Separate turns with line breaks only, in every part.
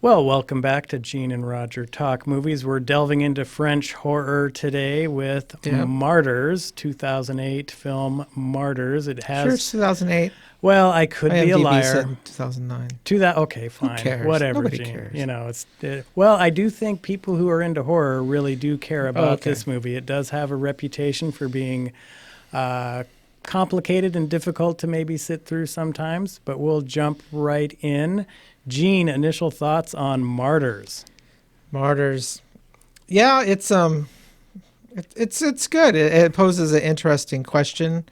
Well, welcome back to Gene and Roger Talk Movies. We're delving into French horror today with
Yep.
Martyrs, 2008 film Martyrs. It
Sure, it's
has,
2008.
well, I could be a
IMDb said
liar.
in 2009.
To that, okay,
Who
fine,
cares?
whatever,
Nobody
Gene.
cares.
Well, I do think people who are into horror really do care
Oh,
about
okay.
this movie. It does have a reputation for being uh, complicated and difficult to maybe sit through sometimes, but we'll jump right in. Gene, initial thoughts on Martyrs?
Martyrs. Yeah, it's good. It poses an interesting question.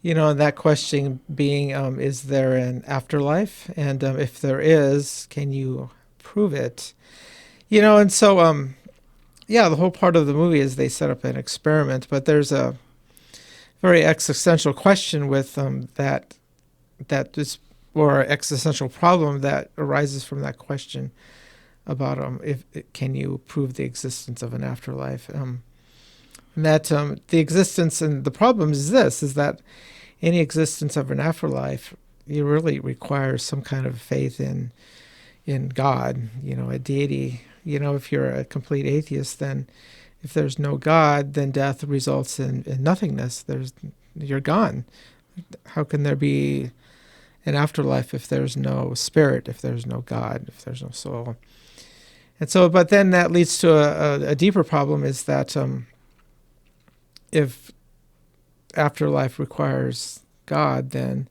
And that question being, is there an afterlife? And if there is, can you prove it? And so yeah, the whole part of the movie is they set up an experiment, but there's a very existential question with that is or existential problem that arises from that question about if can you prove the existence of an afterlife, and that the existence and the problem is this is that any existence of an afterlife you really requires some kind of faith in God, a deity. If you're a complete atheist, then if there's no God, then death results in nothingness. You're gone. How can there be an afterlife if there's no spirit, if there's no God, if there's no soul? And so, but then that leads to a deeper problem is that if afterlife requires God, then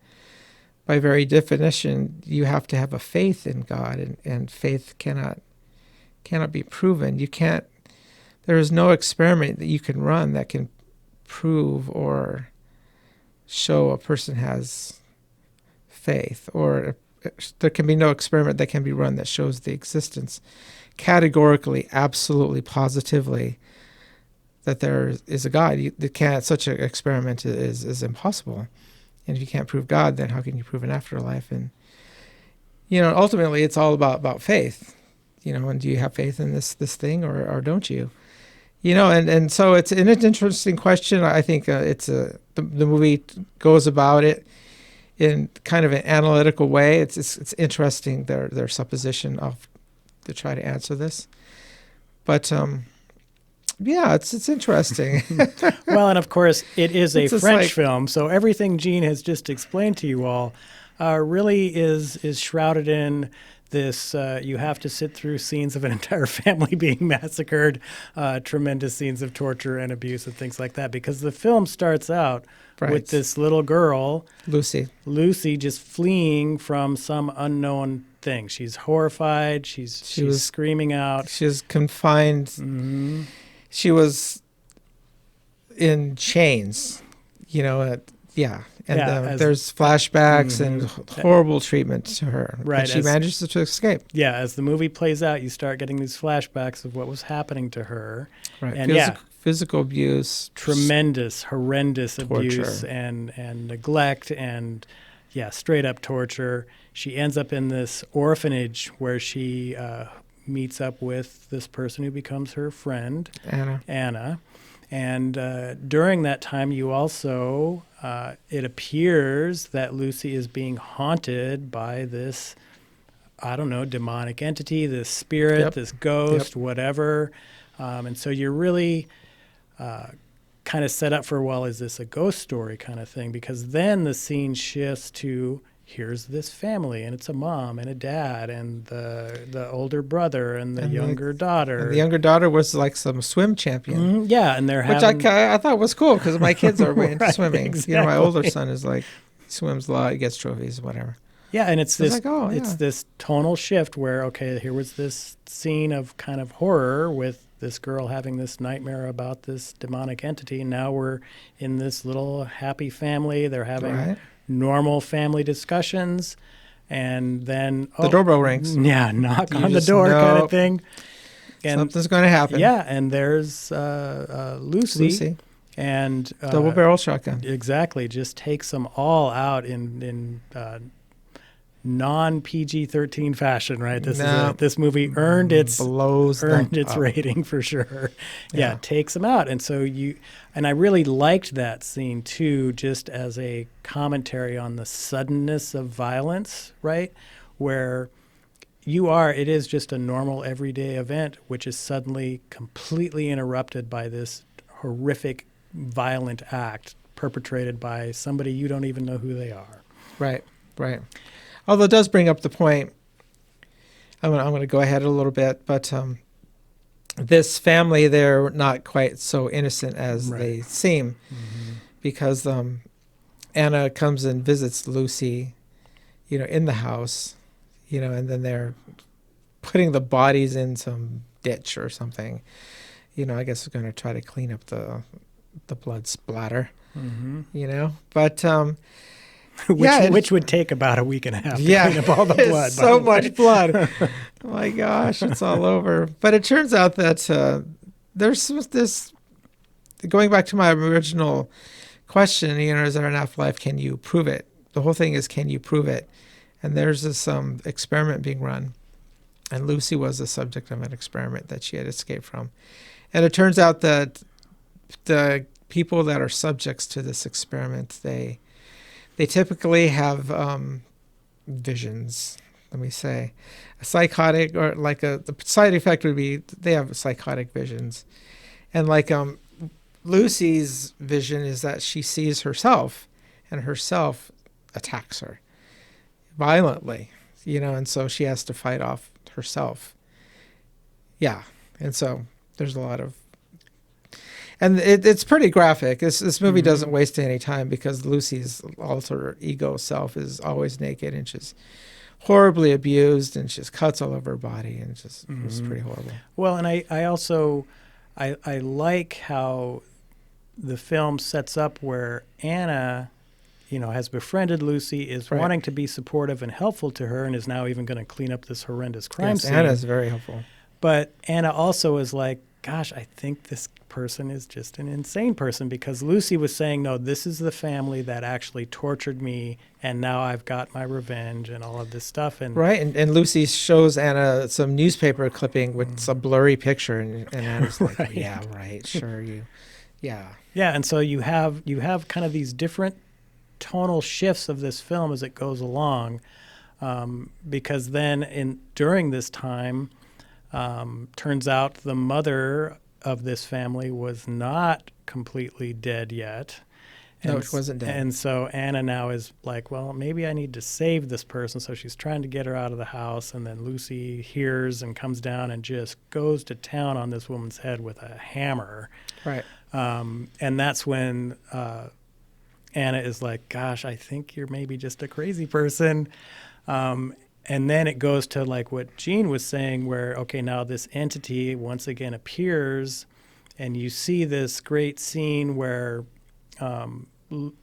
by very definition, you have to have a faith in God, and faith cannot be proven. You can't. There is no experiment that you can run that can prove or show a person has faith, or there can be no experiment that can be run that shows the existence categorically, absolutely, positively that there is a God. Such an experiment is impossible. And if you can't prove God, then how can you prove an afterlife? And ultimately, it's all about faith. And do you have faith in this thing, or don't you? And so it's an interesting question. I think the movie goes about it in kind of an analytical way. It's interesting their supposition of to try to answer this, but yeah, it's interesting.
Well, and of course, it is a
It's just
French
like,
film, so everything Gene has just explained to you all really is shrouded in this. You have to sit through scenes of an entire family being massacred, tremendous scenes of torture and abuse and things like that, because the film starts out
right,
with this little girl,
Lucy.
just fleeing from some unknown thing. She's horrified. She's
Was
screaming out.
She was confined.
Mm-hmm.
She was in chains. Yeah. And there's flashbacks and horrible treatment to her.
Right.
But she manages to escape.
Yeah, as the movie plays out, you start getting these flashbacks of what was happening to her.
Right.
And
physical abuse.
Tremendous, horrendous
torture.
Abuse and neglect and, straight up torture. She ends up in this orphanage where she meets up with this person who becomes her friend, Anna. And during that time, you also, it appears that Lucy is being haunted by this, I don't know, demonic entity, this spirit, this ghost, whatever. And so you're really kind of set up for, well, is this a ghost story kind of thing? Because then the scene shifts to, here's this family, and it's a mom and a dad and the older brother and the younger daughter.
And the younger daughter was like some swim champion.
Mm-hmm. Yeah, and they're
which I thought was cool because my kids are way into swimming.
Exactly.
My older son is like swims a lot, he gets trophies, whatever.
Yeah, and it's this
it's
this tonal shift where, okay, here was this scene of kind of horror with this girl having this nightmare about this demonic entity, and now we're in this little happy family. They're having normal family discussions, and then
the doorbell rings.
Yeah, knock on the door kind of thing.
And something's going to happen.
Yeah, and there's Lucy. And
double barrel shotgun.
Exactly, just takes them all out in non PG-13 fashion, right? This movie earned its rating for sure. Yeah, takes them out, and so I really liked that scene too, just as a commentary on the suddenness of violence, right? Where it is just a normal everyday event, which is suddenly completely interrupted by this horrific, violent act perpetrated by somebody you don't even know who they are.
Right, right. Although it does bring up the point, I'm going to go ahead a little bit, but this family, they're not quite so innocent as they seem, because Anna comes and visits Lucy, in the house, and then they're putting the bodies in some ditch or something. I guess we're going to try to clean up the blood splatter, but
which would take about a week and a half to clean up all the blood.
So much blood. Oh my gosh, it's all over. But it turns out that there's this, going back to my original question, is there an afterlife? Can you prove it? The whole thing is, can you prove it? And there's this experiment being run. And Lucy was the subject of an experiment that she had escaped from. And it turns out that the people that are subjects to this experiment, they typically have visions, let me say. A psychotic, or like the side effect would be they have psychotic visions. And like Lucy's vision is that she sees herself, and herself attacks her violently, and so she has to fight off herself. Yeah, and so there's a lot of... And it's pretty graphic. This movie doesn't waste any time, because Lucy's alter ego self is always naked, and she's horribly abused, and she just cuts all over her body, and it's pretty horrible.
Well, and I also like how the film sets up where Anna, has befriended Lucy, is wanting to be supportive and helpful to her, and is now even going to clean up this horrendous crime scene.
Anna's very helpful.
But Anna also is like, gosh, I think this person is just an insane person, because Lucy was saying, no, this is the family that actually tortured me, and now I've got my revenge and all of this stuff. And
right, and Lucy shows Anna some newspaper clipping with some blurry picture, and Anna's like,
right.
Yeah, right, sure, yeah.
Yeah, and so you have kind of these different tonal shifts of this film as it goes along, because then during this time, turns out the mother of this family was not completely dead yet.
No, she wasn't dead.
And so Anna now is like, well, maybe I need to save this person. So she's trying to get her out of the house. And then Lucy hears and comes down and just goes to town on this woman's head with a hammer.
Right.
And that's when Anna is like, gosh, I think you're maybe just a crazy person. And then it goes to like what Gene was saying, where, okay, now this entity once again appears, and you see this great scene where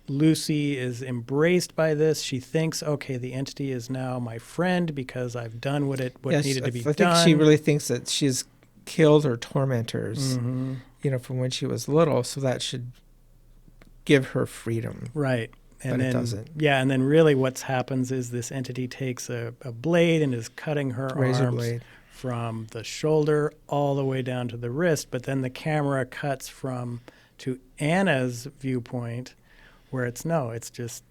Lucy is embraced by this. She thinks, okay, the entity is now my friend because I've done what needed to be done.
I think she really thinks that she's killed her tormentors, from when she was little, so that should give her freedom.
Right.
But it doesn't.
Yeah, and then really what's happens is this entity takes a blade and is cutting her
razor
arms
blade
from the shoulder all the way down to the wrist. But then the camera cuts to Anna's viewpoint, where it's just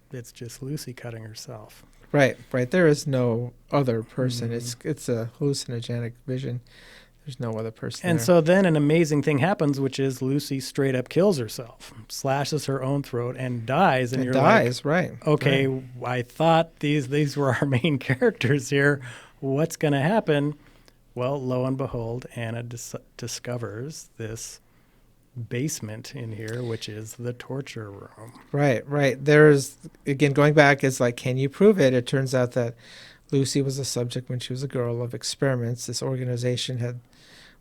Lucy cutting herself.
Right. There is no other person. It's a hallucinogenic vision. There's no other person
And
there.
so then an amazing thing happens, which is Lucy straight up kills herself, slashes her own throat, and dies. And you're
dies,
like,
right.
Okay,
right.
I thought these were our main characters here. What's going to happen? Well, lo and behold, Anna discovers this basement in here, which is the torture room. Right.
There's, again, going back, it's like, can you prove it? It turns out that Lucy was a subject when she was a girl of experiments. This organization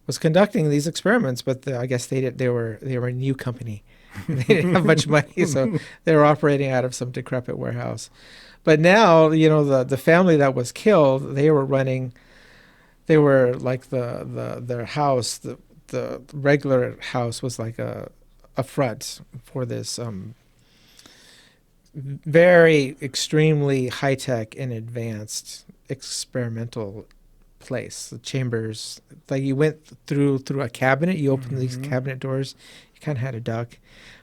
was conducting these experiments, but I guess they were a new company. They didn't have much money, so they were operating out of some decrepit warehouse. But now, the family that was killed, they were like their house, the regular house was like a front for this very extremely high-tech and advanced experimental place. The chambers, like you went through a cabinet, you opened these cabinet doors, you kind of had a duck.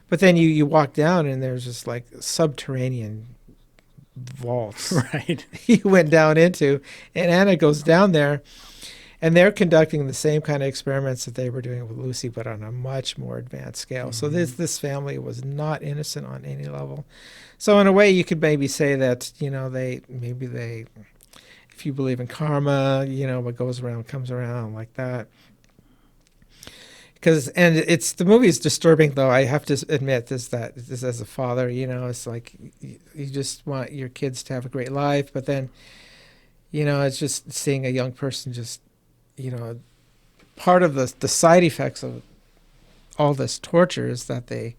But then you walk down and there's just like subterranean vaults
Right.
he went down into. And Anna goes down there, and they're conducting the same kind of experiments that they were doing with Lucy, but on a much more advanced scale. So this family was not innocent on any level. So in a way, you could maybe say that, they, if you believe in karma, what goes around comes around, like that. And the movie is disturbing, though. I have to admit this as a father, it's like you just want your kids to have a great life, but then, it's just seeing a young person just, part of the side effects of all this torture is that they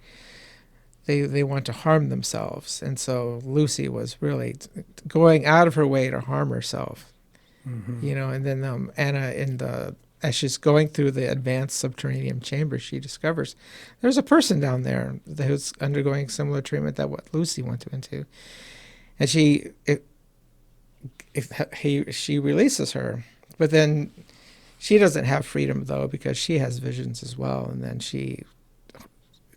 want to harm themselves. And so Lucy was really going out of her way to harm herself, and then Anna, as she's going through the advanced subterranean chamber, she discovers there's a person down there who's undergoing similar treatment that what Lucy went into. And she releases her, but then she doesn't have freedom, though, because she has visions as well, and then she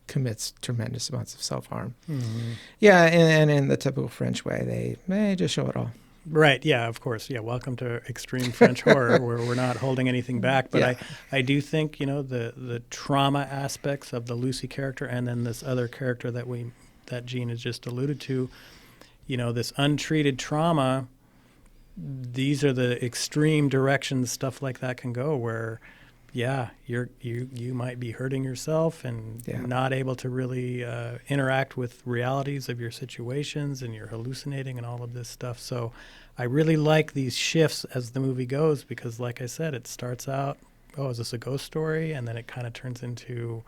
commits tremendous amounts of self-harm. Yeah, and in the typical French way, they just show it all.
Right. Yeah, of course. Yeah. Welcome to extreme French horror where we're not holding anything back. But
Yeah.
I do think, the trauma aspects of the Lucy character and then this other character that Jean has just alluded to, this untreated trauma, these are the extreme directions stuff like that can go where, yeah, you might be hurting yourself and not able to really interact with realities of your situations, and you're hallucinating and all of this stuff. So I really like these shifts as the movie goes because, like I said, it starts out, oh, is this a ghost story? And then it kind of turns into,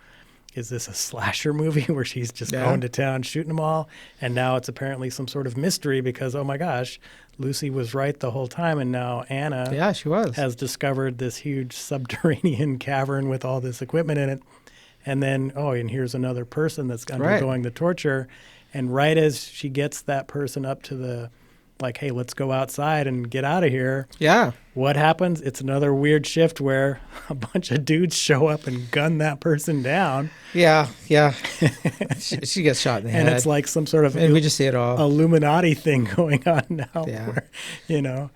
is this a slasher movie where she's just going to town shooting them all? And now it's apparently some sort of mystery because, oh my gosh, Lucy was right the whole time, and now Anna
she was.
has discovered this huge subterranean cavern with all this equipment in it. And then, and here's another person that's undergoing the torture. And right as she gets that person up to the, like, hey, let's go outside and get out of here.
Yeah.
What happens? It's another weird shift where a bunch of dudes show up and gun that person down.
Yeah. she gets shot in the head.
And it's like some sort of
and we just see it all.
Illuminati thing going on now.
Yeah.
Where,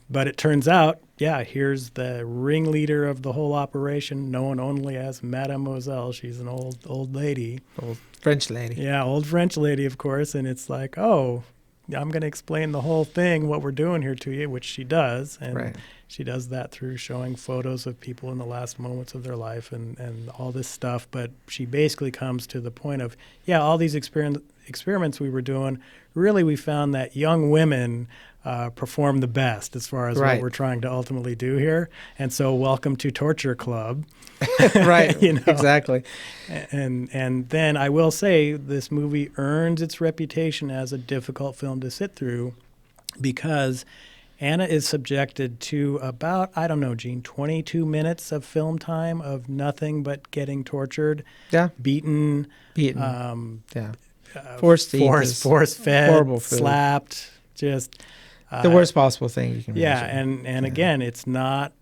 but it turns out, here's the ringleader of the whole operation, known only as Mademoiselle. She's an old lady.
Old French lady.
Yeah, old French lady, of course. And it's like, oh, I'm going to explain the whole thing, what we're doing here to you, which she does. And she does that through showing photos of people in the last moments of their life and all this stuff. But she basically comes to the point of, all these experiments we were doing, really we found that young women perform the best as far as what we're trying to ultimately do here. And so welcome to Torture Club.
Right, exactly.
And then I will say this movie earns its reputation as a difficult film to sit through because Anna is subjected to about, I don't know, Gene, 22 minutes of film time of nothing but getting tortured, beaten, force fed,
horrible food.
slapped, just
the worst possible thing you can imagine.
And again, it's not.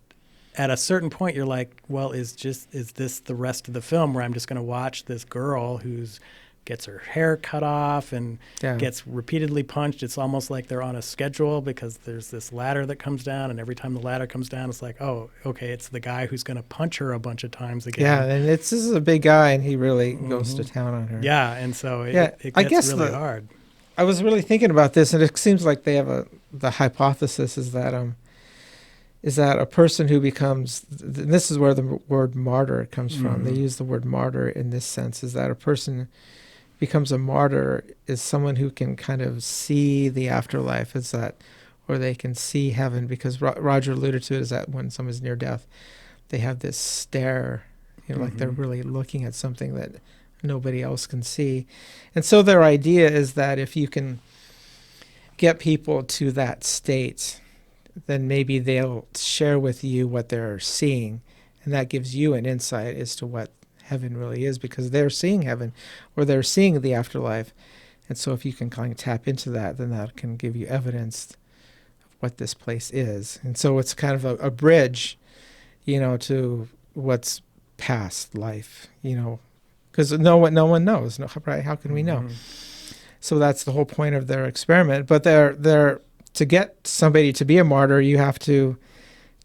At a certain point, you're like, well, is this the rest of the film where I'm just going to watch this girl who's gets her hair cut off and gets repeatedly punched? It's almost like they're on a schedule because there's this ladder that comes down, and every time the ladder comes down, it's like, oh, okay, it's the guy who's going to punch her a bunch of times again.
Yeah, and this is a big guy, and he really goes to town on her.
Yeah, and so it gets really hard.
I was really thinking about this, and it seems like they have the hypothesis is that a person who becomes, and this is where the word martyr comes from. They use the word martyr in this sense, is that a person becomes a martyr is someone who can kind of see the afterlife, or they can see heaven, because Roger alluded to it, is that when someone's near death, they have this stare, like they're really looking at something that nobody else can see. And so their idea is that if you can get people to that state, then maybe they'll share with you what they're seeing, and that gives you an insight as to what heaven really is, because they're seeing heaven or they're seeing the afterlife. And so if you can kind of tap into that, then that can give you evidence of what this place is. And so it's kind of a bridge, to what's past life, because no one knows, right? How can we know? So that's the whole point of their experiment. But they're to get somebody to be a martyr, you have to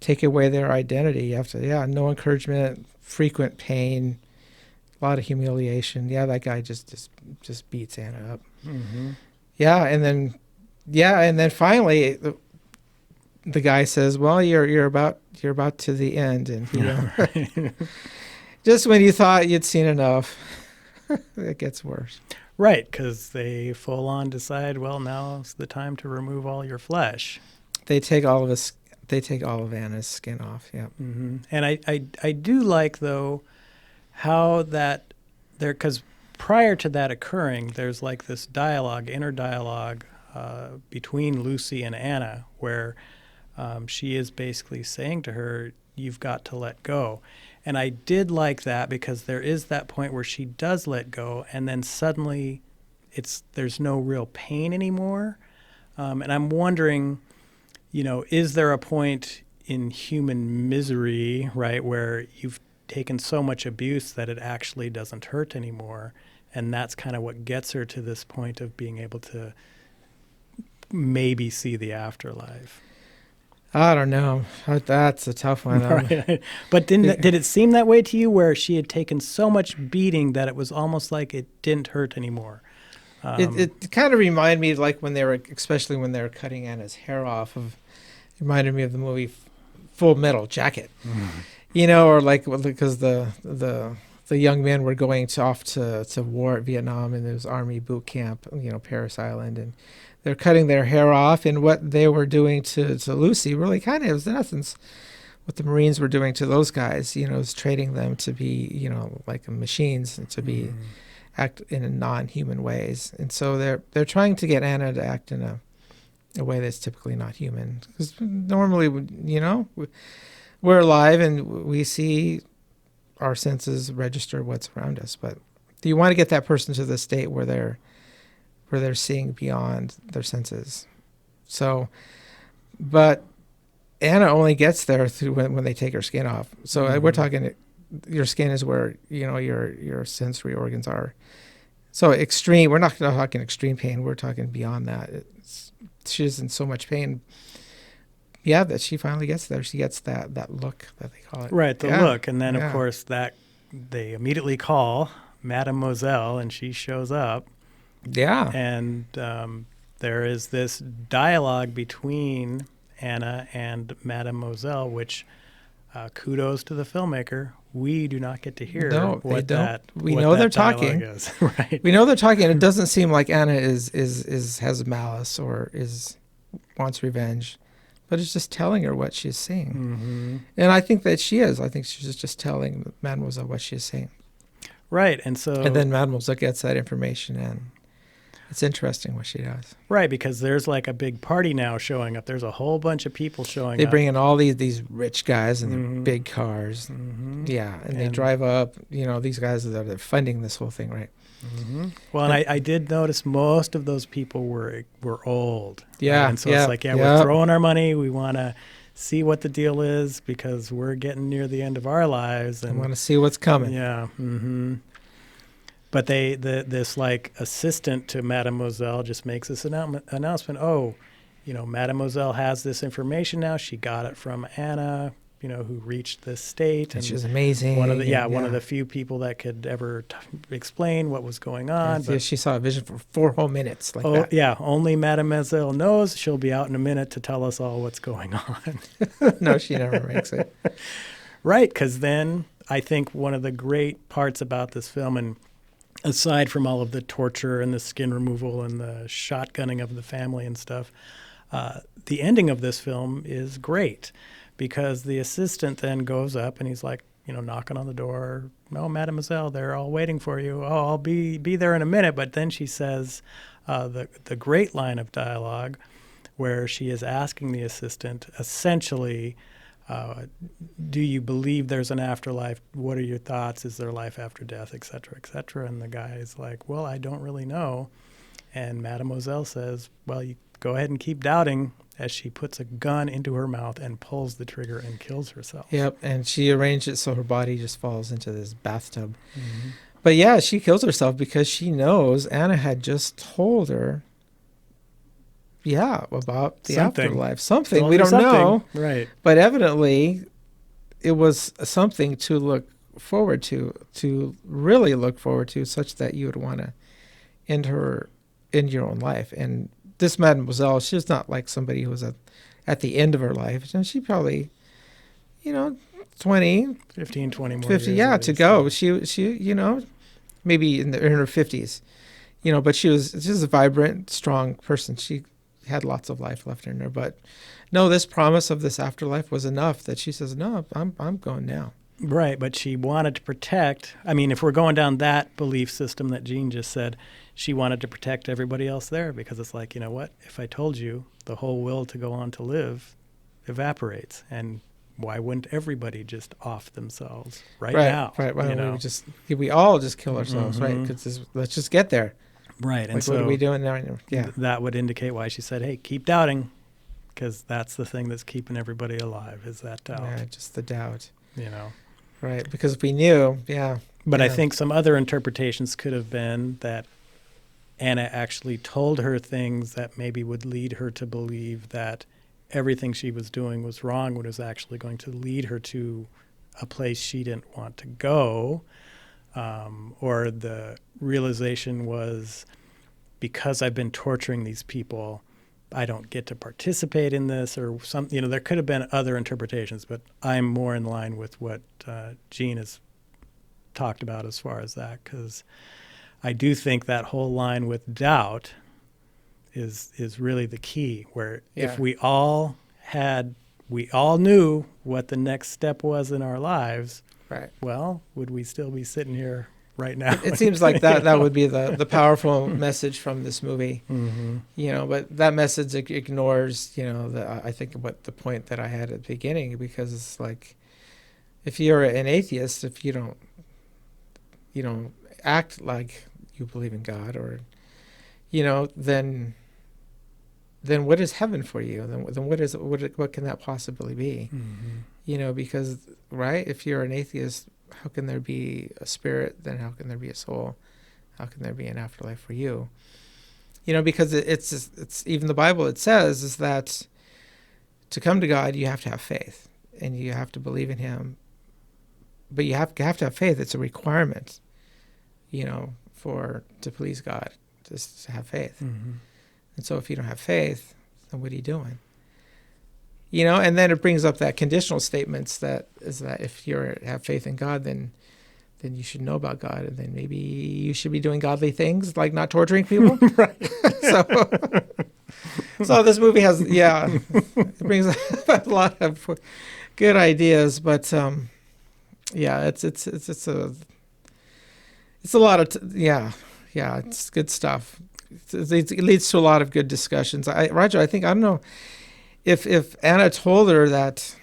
take away their identity. You have to, no encouragement, frequent pain, a lot of humiliation. Yeah, that guy just beats Anna up.
Mm-hmm.
And then finally the guy says, "Well, you're about to the end," and just when you thought you'd seen enough, it gets worse.
Right, because they full on decide, well, now's the time to remove all your flesh.
They take all of Anna's skin off. Yeah.
Mm-hmm. And I do like, though, how that there, because prior to that occurring, there's like this inner dialogue between Lucy and Anna, where she is basically saying to her, "You've got to let go." And I did like that because there is that point where she does let go, and then suddenly there's no real pain anymore. And I'm wondering, is there a point in human misery, right, where you've taken so much abuse that it actually doesn't hurt anymore? And that's kind of what gets her to this point of being able to maybe see the afterlife.
I don't know. That's a tough one.
Right. But did it seem that way to you, where she had taken so much beating that it was almost like it didn't hurt anymore?
It kind of reminded me, like especially when they were cutting Anna's hair off, it reminded me of the movie Full Metal Jacket. Or like, because the young men were going off to war at Vietnam, and there was army boot camp, Paris Island, and they're cutting their hair off, and what they were doing to Lucy really kind of is, in essence, what the Marines were doing to those guys. Is trading them to be, like machines, and to be act in non-human ways. And so they're trying to get Anna to act in a way that's typically not human. Because normally, we're alive and we see our senses register what's around us. But do you want to get that person to the state where they're seeing beyond their senses? So, but Anna only gets there through when they take her skin off. So we're talking, your skin is where your sensory organs are. So extreme. We're not talking extreme pain. We're talking beyond that. She's in so much pain. Yeah, that she finally gets there. She gets that look that they call it.
Right, the look, and then of course that they immediately call Mademoiselle, and she shows up.
Yeah.
And there is this dialogue between Anna and Mademoiselle, which kudos to the filmmaker. We do not get to hear what that
we know they're talking.
Is. Right.
We know they're talking. It doesn't seem like Anna has malice or wants revenge, but it's just telling her what she's seeing.
Mm-hmm.
And I think that she is. I think she's just telling Mademoiselle what she's seeing.
Right, and
then Mademoiselle gets that information, and it's interesting what she does.
Right, because there's like a big party now showing up. There's a whole bunch of people showing up.
They bring in all these rich guys in their big cars.
Mm-hmm.
Yeah, and they drive up. These guys that are funding this whole thing, right?
Mm-hmm. Well, and I did notice most of those people were old.
Yeah,
right? And so it's like, we're throwing our money. We want to see what the deal is because we're getting near the end of our lives. And
I want to see what's coming.
Yeah. Mm-hmm. But this like assistant to Mademoiselle just makes this announcement. Oh, Mademoiselle has this information now. She got it from Anna, who reached this state.
And she's amazing.
One of the few people that could ever explain what was going on.
But she saw a vision for 4 whole minutes. That.
Yeah. Only Mademoiselle knows. She'll be out in a minute to tell us all what's going on.
No, she never makes it.
Right. Because then I think one of the great parts about this film, and aside from all of the torture and the skin removal and the shotgunning of the family and stuff, the ending of this film is great because the assistant then goes up and he's like, knocking on the door. "No, Mademoiselle, they're all waiting for you. Oh, I'll be there in a minute." But then she says the great line of dialogue where she is asking the assistant essentially, do you believe there's an afterlife? What are your thoughts? Is there life after death, et cetera, et cetera? And the guy is like, "Well, I don't really know." And Mademoiselle says, "Well, you go ahead and keep doubting," as she puts a gun into her mouth and pulls the trigger and kills herself.
Yep, and she arranged it so her body just falls into this bathtub.
Mm-hmm.
But yeah, she kills herself because she knows Anna had just told her, about the
Something.
afterlife. Something.
Told
We
her
don't
something.
know.
Right.
But evidently, it was something to look forward to really look forward to, such that you would want to end your own life. And this mademoiselle, she's not like somebody who was at the end of her life. And she probably, 20,
15, 20 more
50,
years.
yeah,
at
to
least.
go. She, maybe in her 50s, but she was a vibrant, strong person. She had lots of life left in her. But no, this promise of this afterlife was enough that she says, no, I'm going now.
Right, but she wanted to protect. I mean, if we're going down that belief system that Jean just said, she wanted to protect everybody else there, because it's like, you know what? If I told you, the whole will to go on to live evaporates. And why wouldn't everybody just off themselves right now?
Right. Why don't we all just kill ourselves, right? Because let's just get there.
Right. And
Like,
so
what are we doing now? Yeah.
that would indicate why she said, hey, keep doubting, because that's the thing that's keeping everybody alive, is that doubt.
Yeah, just the doubt. Right, because if we knew,
But I think some other interpretations could have been that Anna actually told her things that maybe would lead her to believe that everything she was doing was wrong, when it was actually going to lead her to a place she didn't want to go. Or the realization was, because I've been torturing these people, I don't get to participate in this, or something. There could have been other interpretations, but I'm more in line with what Jean has talked about as far as that, because I do think that whole line with doubt is really the key, where if we all knew what the next step was in our lives,
right.
Well, would we still be sitting here right now?
It seems like that would be the powerful message from this movie.
Mm-hmm.
But that message ignores, I think what the point that I had at the beginning, because it's like, if you're an atheist, if you don't act like you believe in God, or, then what is heaven for you? Then what can that possibly be?
Mm-hmm.
Because, right, if you're an atheist, how can there be a spirit? Then how can there be a soul? How can there be an afterlife for you? Because it's even the Bible, it says is that to come to God, you have to have faith, and you have to believe in Him. But you have to have faith. It's a requirement, to please God, just to have faith.
Mm-hmm.
And so if you don't have faith, then what are you doing? And then it brings up that conditional statements, that if you have faith in God, then you should know about God, and then maybe you should be doing godly things, like not torturing people.
Right.
So this movie has, it brings up a lot of good ideas, but it's a lot of it's good stuff. It leads to a lot of good discussions. Roger, I don't know if Anna told her that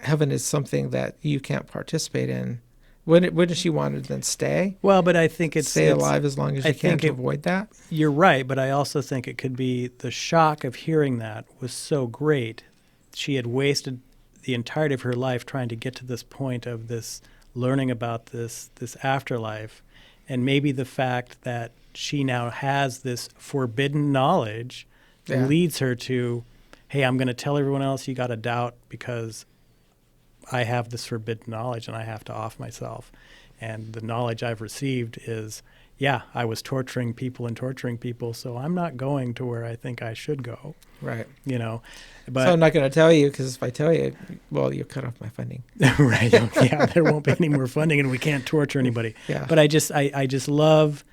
heaven is something that you can't participate in, wouldn't she want to then stay?
Well, but I think
stay alive as long as you can to avoid that.
You're right, but I also think it could be the shock of hearing that was so great. She had wasted the entirety of her life trying to get to this point of this, learning about this afterlife, and maybe the fact that she now has this forbidden knowledge leads her to, hey, I'm going to tell everyone else you got to doubt because I have this forbidden knowledge and I have to off myself. And the knowledge I've received is, I was torturing people, so I'm not going to where I think I should go.
Right.
But
so I'm not going to tell you, because if I tell you, well, you cut off my funding.
Right. Yeah, there won't be any more funding, and we can't torture anybody.
Yeah.
But I just love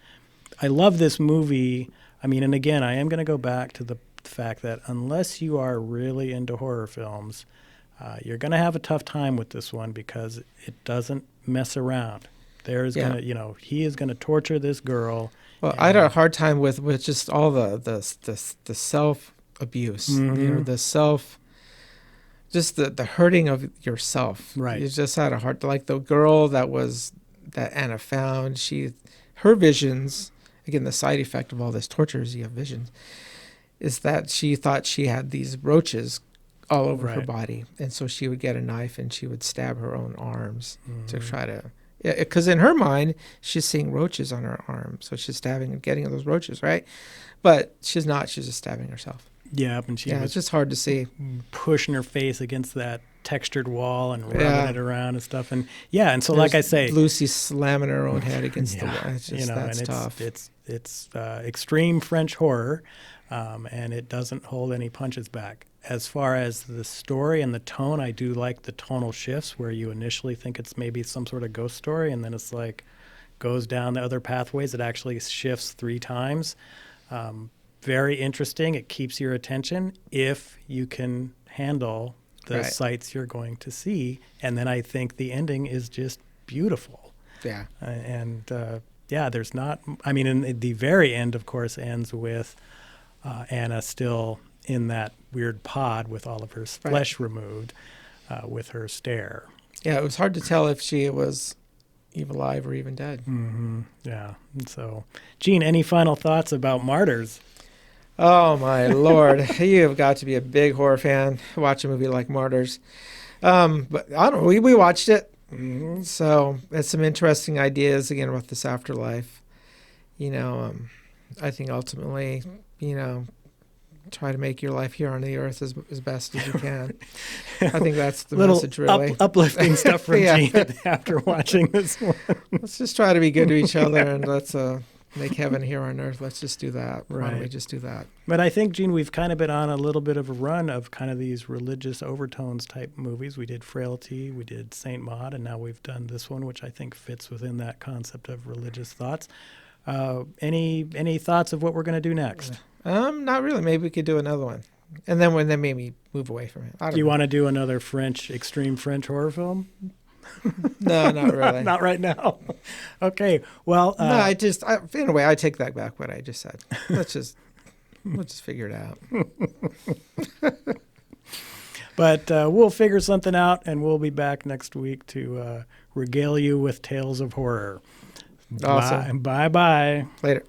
this movie. I mean, and again, I am going to go back to the fact that unless you are really into horror films, you're going to have a tough time with this one, because it doesn't mess around. There's going to, he is going to torture this girl.
Well, I had a hard time with just all the self abuse,
Mm-hmm.
the hurting of yourself.
Right.
You just had a hard, like the girl that Anna found. Her visions, again, the side effect of all this torture is you have visions, is that she thought she had these roaches all over her body, and so she would get a knife and she would stab her own arms to try to Because in her mind, she's seeing roaches on her arm. So she's stabbing and getting those roaches, right? But she's not. She's just stabbing herself.
Yeah, and she
It's
was
just hard to see.
pushing her face against that textured wall and rubbing
Yeah.
it around and stuff. And yeah, and so
There's
like I say,
Lucy slamming her own head against the
yeah,
wall. It's just, that's
and
tough.
it's extreme French horror, and it doesn't hold any punches back. As far as the story and the tone, I do like the tonal shifts where you initially think it's maybe some sort of ghost story, and then it's like goes down the other pathways. It actually shifts 3 times. Very interesting. It keeps your attention if you can handle the
Right.
sights you're going to see. And then I think the ending is just beautiful.
Yeah.
There's not, I mean, in the very end, of course, ends with Anna still in that weird pod with all of her flesh removed with her stare.
Yeah, it was hard to tell if she was even alive or even dead.
Mm-hmm. Yeah. And so, Gene, any final thoughts about Martyrs?
Oh, my Lord. You have got to be a big horror fan. Watch a movie like Martyrs. But I don't know. We watched it.
Mm-hmm.
So it's some interesting ideas, again, about this afterlife. I think ultimately, try to make your life here on the earth as best as you can. I think that's the
Little
message, really.
uplifting stuff from
Yeah.
Gene after watching this one.
Let's just try to be good to each other, and let's make heaven here on earth. Let's just do that. Why don't we
Right.
just do that?
But I think, Gene, we've kind of been on a little bit of a run of kind of these religious overtones type movies. We did Frailty, we did Saint Maud, and now we've done this one, which I think fits within that concept of religious thoughts. Any thoughts of what we're going to do next?
Not really. Maybe we could do another one, and then maybe move away from it. I don't
Do you
know.
want to do another extreme French horror film?
No, not really.
Not right now. Okay. Well,
No, in a way, I take that back. What I just said. We'll just figure it out.
but we'll figure something out, and we'll be back next week to regale you with tales of horror.
Awesome.
Bye-bye.
Later.